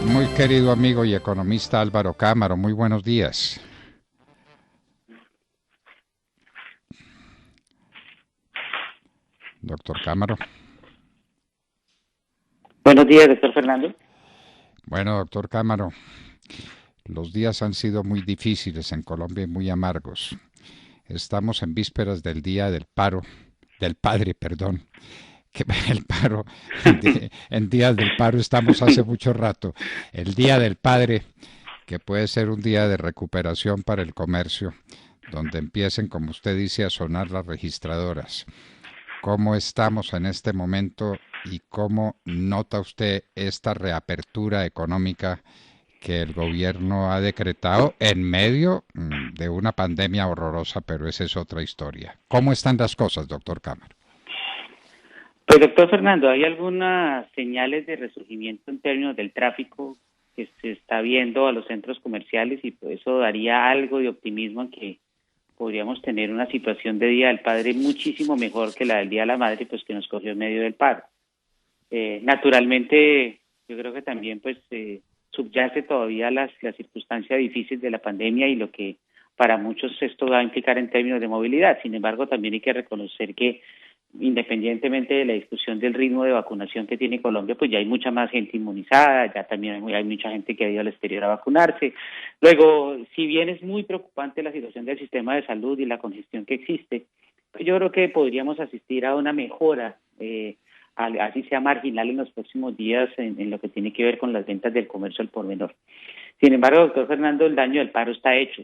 Muy querido amigo y economista Álvaro Cámara, muy buenos días. Doctor Cámara. Buenos días, doctor Fernando. Bueno, doctor Cámara, los días han sido muy difíciles en Colombia y muy amargos. Estamos en vísperas del día del paro, del padre, perdón, que el paro, en días del paro estamos hace mucho rato. El día del padre, que puede ser un día de recuperación para el comercio, donde empiecen, como usted dice, a sonar las registradoras. ¿Cómo estamos en este momento y cómo nota usted esta reapertura económica que el gobierno ha decretado en medio de una pandemia horrorosa, pero esa es otra historia? ¿Cómo están las cosas, doctor Cámara? Pues, doctor Fernando, ¿hay algunas señales de resurgimiento en términos del tráfico que se está viendo a los centros comerciales y pues eso daría algo de optimismo en que podríamos tener una situación de Día del Padre muchísimo mejor que la del Día de la Madre, pues que nos cogió en medio del paro? Naturalmente, yo creo que también pues subyace todavía la circunstancia difícil de la pandemia y lo que para muchos esto va a implicar en términos de movilidad. Sin embargo, también hay que reconocer que independientemente de la discusión del ritmo de vacunación que tiene Colombia, pues ya hay mucha más gente inmunizada, ya también hay mucha gente que ha ido al exterior a vacunarse. Luego, si bien es muy preocupante la situación del sistema de salud y la congestión que existe, pues yo creo que podríamos asistir a una mejora, así sea marginal en los próximos días en lo que tiene que ver con las ventas del comercio al por menor. Sin embargo, doctor Fernando, el daño del paro está hecho,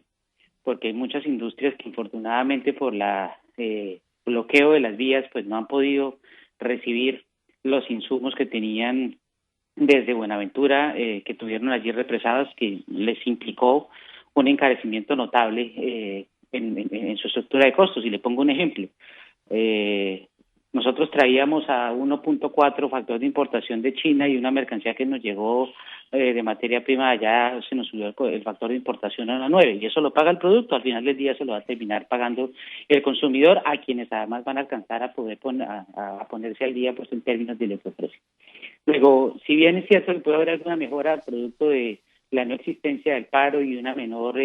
porque hay muchas industrias que infortunadamente por la bloqueo de las vías pues no han podido recibir los insumos que tenían desde Buenaventura, que tuvieron allí represadas, que les implicó un encarecimiento notable en su estructura de costos. Y le pongo un ejemplo. Eh, Nosotros traíamos a 1.4 factor de importación de China y una mercancía que nos llegó de materia prima allá se nos subió el factor de importación a 9 y eso lo paga el producto, al final del día se lo va a terminar pagando el consumidor, a quienes además van a alcanzar a poder a ponerse al día pues en términos de electroprecio. Luego, si bien es cierto que puede haber alguna mejora producto de la no existencia del paro y una menor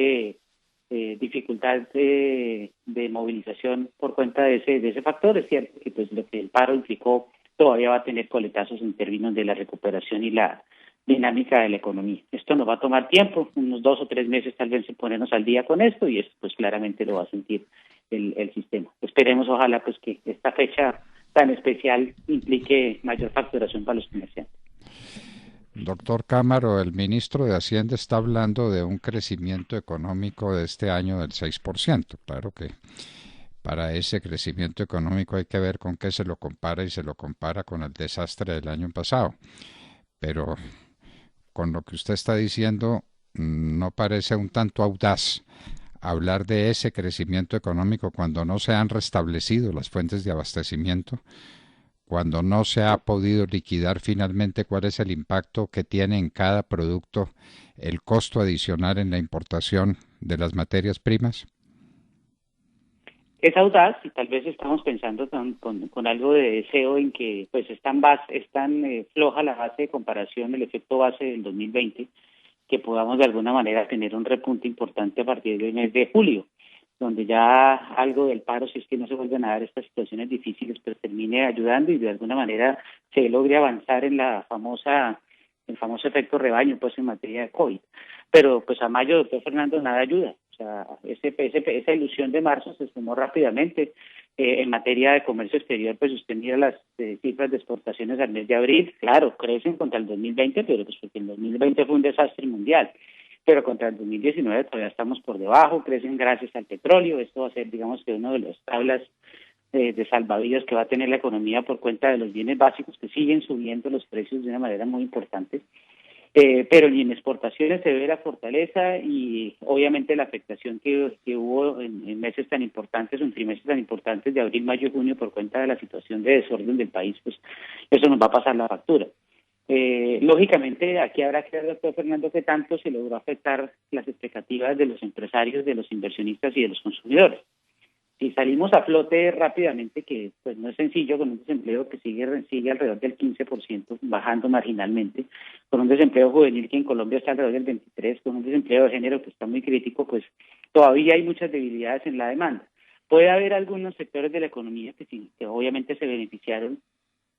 dificultad de movilización por cuenta de ese factor, es cierto que pues lo que el paro implicó todavía va a tener coletazos en términos de la recuperación y la dinámica de la economía. Esto nos va a tomar tiempo, unos 2 o 3 meses tal vez en ponernos al día con esto y esto pues claramente lo va a sentir el sistema. Esperemos ojalá pues que esta fecha tan especial implique mayor facturación para los comerciantes. Doctor Cámara, el ministro de Hacienda está hablando de un crecimiento económico de este año del 6%. Claro que para ese crecimiento económico hay que ver con qué se lo compara y se lo compara con el desastre del año pasado. Pero con lo que usted está diciendo, no parece un tanto audaz hablar de ese crecimiento económico cuando no se han restablecido las fuentes de abastecimiento, cuando no se ha podido liquidar finalmente cuál es el impacto que tiene en cada producto el costo adicional en la importación de las materias primas. Es audaz y tal vez estamos pensando con algo de deseo en que pues es tan floja la base de comparación, el efecto base del 2020, que podamos de alguna manera tener un repunte importante a partir del mes de julio, donde ya algo del paro, si es que no se vuelven a dar estas situaciones difíciles, pues termine ayudando y de alguna manera se logre avanzar en el famoso efecto rebaño, pues en materia de COVID. Pero pues a mayo, doctor Fernando, nada ayuda. O sea, esa ilusión de marzo se sumó rápidamente. En materia de comercio exterior, pues usted mira las cifras de exportaciones al mes de abril, claro, crecen contra el 2020, pero pues porque el 2020 fue un desastre mundial, pero contra el 2019 todavía estamos por debajo, crecen gracias al petróleo, esto va a ser, digamos que uno de las tablas de salvavidas que va a tener la economía por cuenta de los bienes básicos que siguen subiendo los precios de una manera muy importante. Pero ni en exportaciones se ve la fortaleza y obviamente la afectación que hubo en meses tan importantes, en trimestres tan importantes de abril, mayo y junio por cuenta de la situación de desorden del país, pues eso nos va a pasar la factura. Lógicamente, aquí habrá que ver, doctor Fernando, qué tanto se logró afectar las expectativas de los empresarios, de los inversionistas y de los consumidores. Si salimos a flote rápidamente, que pues no es sencillo, con un desempleo que sigue alrededor del 15%, bajando marginalmente, con un desempleo juvenil que en Colombia está alrededor del 23%, con un desempleo de género que está muy crítico, pues todavía hay muchas debilidades en la demanda. Puede haber algunos sectores de la economía que, sí, que obviamente se beneficiaron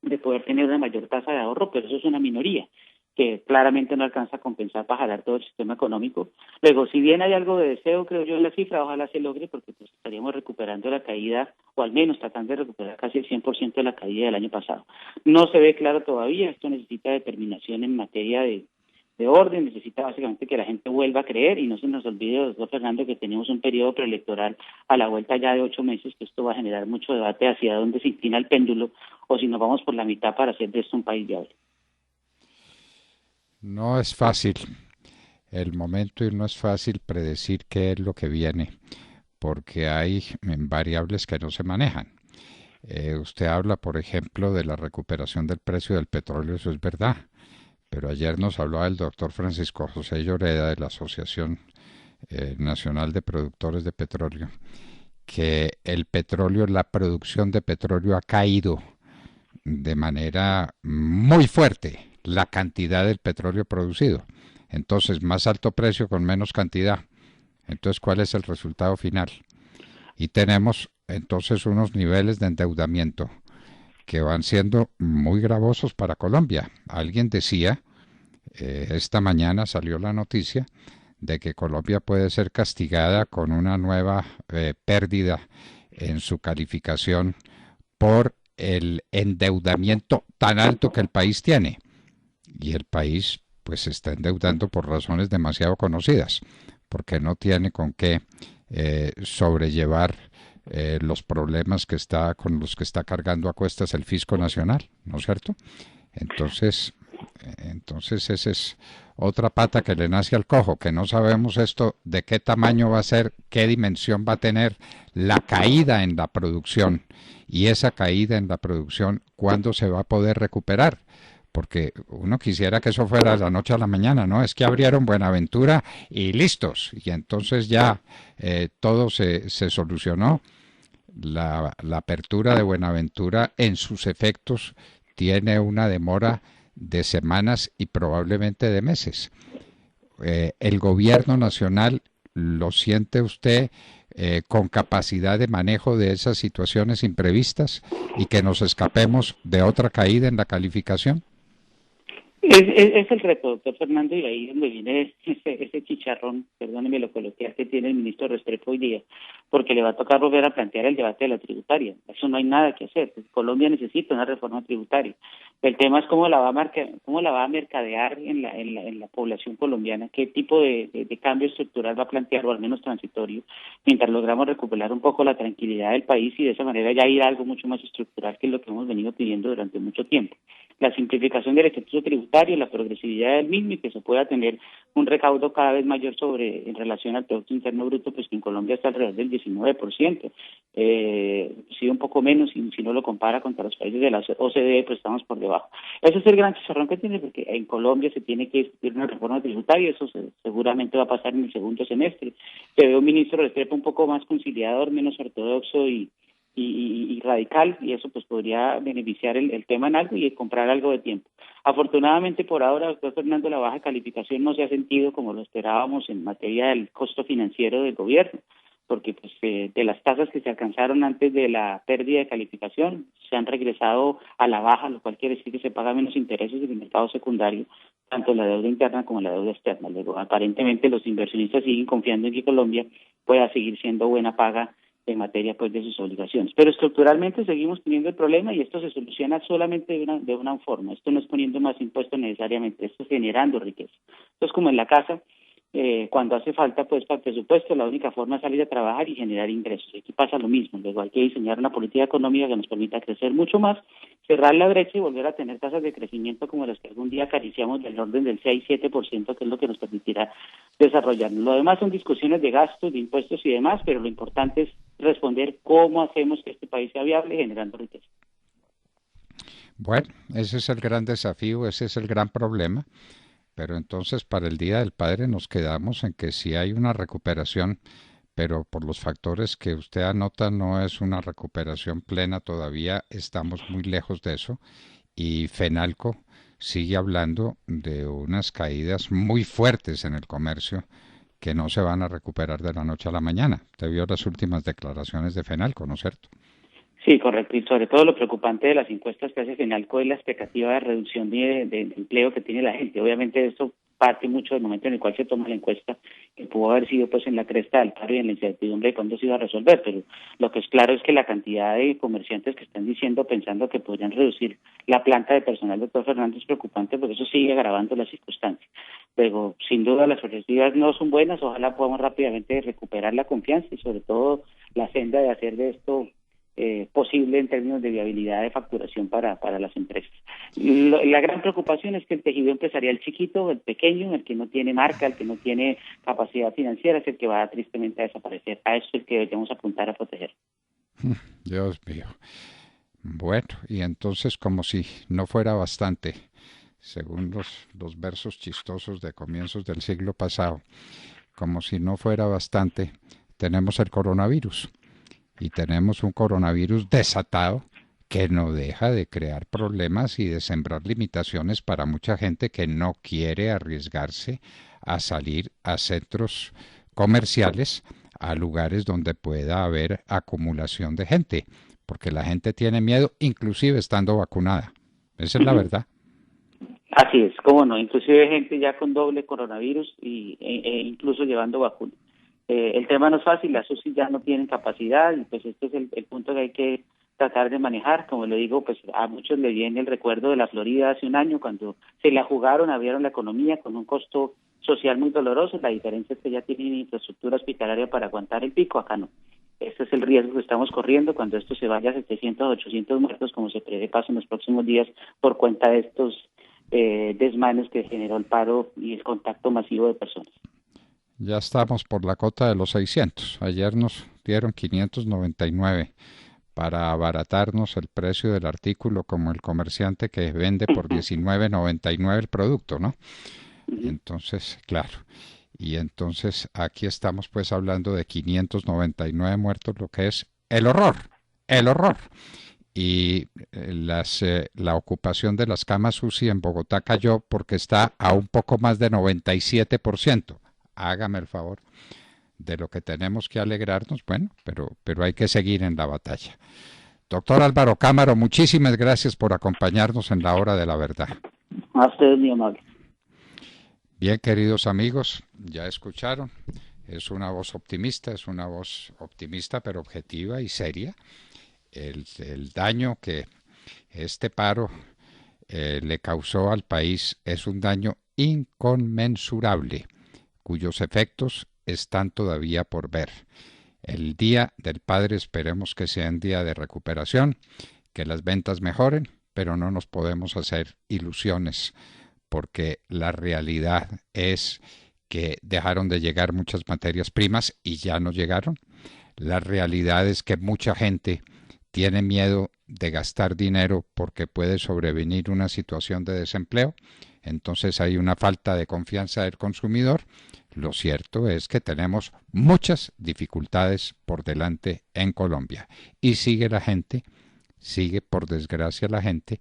de poder tener una mayor tasa de ahorro, pero eso es una minoría que claramente no alcanza a compensar para jalar todo el sistema económico. Luego, si bien hay algo de deseo, creo yo, en la cifra, ojalá se logre, porque pues estaríamos recuperando la caída, o al menos tratando de recuperar casi el 100% de la caída del año pasado. No se ve claro todavía, esto necesita determinación en materia de orden, necesita básicamente que la gente vuelva a creer y no se nos olvide, doctor Fernando, que tenemos un periodo preelectoral a la vuelta ya de 8 meses, que esto va a generar mucho debate hacia dónde se inclina el péndulo o si nos vamos por la mitad para hacer de esto un país viable. No es fácil el momento y no es fácil predecir qué es lo que viene, porque hay variables que no se manejan. Usted habla, por ejemplo, de la recuperación del precio del petróleo, eso es verdad, pero ayer nos hablaba el doctor Francisco José Lloreda de la Asociación Nacional de Productores de Petróleo, que el petróleo, la producción de petróleo ha caído de manera muy fuerte, la cantidad del petróleo producido. Entonces, más alto precio con menos cantidad. Entonces, ¿cuál es el resultado final? Y tenemos entonces unos niveles de endeudamiento que van siendo muy gravosos para Colombia. Alguien decía, esta mañana salió la noticia de que Colombia puede ser castigada con una nueva pérdida en su calificación por el endeudamiento tan alto que el país tiene. Y el país pues se está endeudando por razones demasiado conocidas, porque no tiene con qué sobrellevar los problemas que está con los que está cargando a cuestas el fisco nacional, ¿no es cierto? Entonces, entonces esa es otra pata que le nace al cojo, que no sabemos esto de qué tamaño va a ser, qué dimensión va a tener la caída en la producción y esa caída en la producción, ¿cuándo se va a poder recuperar? Porque uno quisiera que eso fuera de la noche a la mañana, ¿no? Es que abrieron Buenaventura y listos, y entonces ya todo se solucionó. La apertura de Buenaventura en sus efectos tiene una demora de semanas y probablemente de meses. El gobierno nacional, ¿lo siente usted con capacidad de manejo de esas situaciones imprevistas y que nos escapemos de otra caída en la calificación? Es el reto, doctor Fernando, y ahí es donde viene ese chicharrón, perdóneme lo coloquial que tiene el ministro Restrepo hoy día, porque le va a tocar volver a plantear el debate de la tributaria. Eso no hay nada que hacer. Colombia necesita una reforma tributaria. El tema es cómo la va a mercadear en la población colombiana, qué tipo de cambio estructural va a plantear, o al menos transitorio, mientras logramos recuperar un poco la tranquilidad del país y de esa manera ya ir a algo mucho más estructural, que es lo que hemos venido pidiendo durante mucho tiempo. La simplificación del estatuto tributario, la progresividad del mismo y que se pueda tener un recaudo cada vez mayor en relación al Producto Interno Bruto, pues que en Colombia está alrededor del 19%, sí un poco menos, y si no lo compara contra los países de la OCDE, pues estamos por debajo. Ese es el gran chicharrón que tiene, porque en Colombia se tiene que discutir una reforma tributaria, eso seguramente va a pasar en el segundo semestre. Se ve un ministro Restrepo un poco más conciliador, menos ortodoxo y radical, y eso pues podría beneficiar el tema en algo y comprar algo de tiempo. Afortunadamente por ahora, doctor Fernando, la baja calificación no se ha sentido como lo esperábamos en materia del costo financiero del gobierno, porque pues de las tasas que se alcanzaron antes de la pérdida de calificación se han regresado a la baja, lo cual quiere decir que se pagan menos intereses en el mercado secundario, tanto en la deuda interna como en la deuda externa. Luego, aparentemente los inversionistas siguen confiando en que Colombia pueda seguir siendo buena paga en materia pues de sus obligaciones. Pero estructuralmente seguimos teniendo el problema y esto se soluciona solamente de una forma. Esto no es poniendo más impuestos necesariamente, esto es generando riqueza. Esto es como en la casa, cuando hace falta pues para el presupuesto, la única forma es salir a trabajar y generar ingresos. Aquí pasa lo mismo, luego hay que diseñar una política económica que nos permita crecer mucho más, cerrar la brecha y volver a tener tasas de crecimiento como las que algún día acariciamos del orden del 6-7%, que es lo que nos permitirá desarrollarnos. Lo demás son discusiones de gastos, de impuestos y demás, pero lo importante es responder cómo hacemos que este país sea viable generando riqueza. Bueno, ese es el gran desafío, ese es el gran problema. Pero entonces para el Día del Padre nos quedamos en que si hay una recuperación pero por los factores que usted anota no es una recuperación plena todavía, estamos muy lejos de eso y Fenalco sigue hablando de unas caídas muy fuertes en el comercio que no se van a recuperar de la noche a la mañana. Usted vio las últimas declaraciones de Fenalco, ¿no es cierto? Sí, correcto. Y sobre todo lo preocupante de las encuestas que hace Fenalco es la expectativa de reducción de empleo que tiene la gente. Obviamente esto parte mucho del momento en el cual se toma la encuesta, que pudo haber sido pues en la cresta del paro y en la incertidumbre de cuándo se iba a resolver, pero lo que es claro es que la cantidad de comerciantes que están diciendo, pensando que podrían reducir la planta de personal del doctor Fernández es preocupante, porque eso sigue agravando las circunstancias. Pero sin duda las perspectivas no son buenas, ojalá podamos rápidamente recuperar la confianza y sobre todo la senda de hacer de esto posible en términos de viabilidad de facturación para las empresas. La gran preocupación es que el tejido empresarial chiquito, el pequeño, el que no tiene marca, el que no tiene capacidad financiera, es el que va tristemente a desaparecer. A eso es el que debemos apuntar a proteger. Dios mío. Bueno, y entonces como si no fuera bastante, según los versos chistosos de comienzos del siglo pasado, como si no fuera bastante, tenemos el coronavirus. Y tenemos un coronavirus desatado que no deja de crear problemas y de sembrar limitaciones para mucha gente que no quiere arriesgarse a salir a centros comerciales, a lugares donde pueda haber acumulación de gente, porque la gente tiene miedo, inclusive estando vacunada. Esa es la verdad. Así es, cómo no, inclusive gente ya con doble coronavirus incluso llevando vacunas. El tema no es fácil, las UCI ya no tienen capacidad y pues este es el punto que hay que tratar de manejar. Como le digo, pues a muchos le viene el recuerdo de la Florida hace un año cuando se la jugaron, abrieron la economía con un costo social muy doloroso. La diferencia es que ya tienen infraestructura hospitalaria para aguantar el pico, acá no. Este es el riesgo que estamos corriendo cuando esto se vaya a 700, 800 muertos, como se prevé paso en los próximos días por cuenta de estos desmanes que generó el paro y el contacto masivo de personas. Ya estamos por la cota de los 600. Ayer nos dieron 599 para abaratarnos el precio del artículo como el comerciante que vende por 19.99 el producto, ¿no? Entonces, claro. Y entonces aquí estamos pues hablando de 599 muertos, lo que es el horror, el horror. Y la ocupación de las camas UCI en Bogotá cayó porque está a un poco más de 97%. Hágame el favor, de lo que tenemos que alegrarnos, bueno, pero hay que seguir en la batalla. Doctor Álvaro Cámaro, muchísimas gracias por acompañarnos en la hora de la verdad. A ustedes, mi amable. Bien, queridos amigos, ya escucharon, es una voz optimista pero objetiva y seria. El daño que este paro le causó al país es un daño inconmensurable, cuyos efectos están todavía por ver. El Día del Padre esperemos que sea un día de recuperación, que las ventas mejoren, pero no nos podemos hacer ilusiones, porque la realidad es que dejaron de llegar muchas materias primas y ya no llegaron. La realidad es que mucha gente tiene miedo de gastar dinero porque puede sobrevenir una situación de desempleo, entonces hay una falta de confianza del consumidor. Lo cierto es que tenemos muchas dificultades por delante en Colombia y sigue por desgracia la gente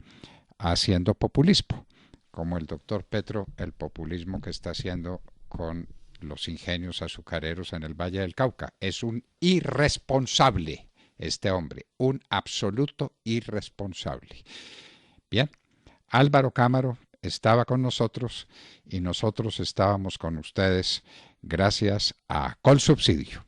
haciendo populismo, como el doctor Petro, el populismo que está haciendo con los ingenios azucareros en el Valle del Cauca. Es un irresponsable este hombre, un absoluto irresponsable. Bien, Álvaro Cámaro estaba con nosotros y nosotros estábamos con ustedes gracias a Colsubsidio.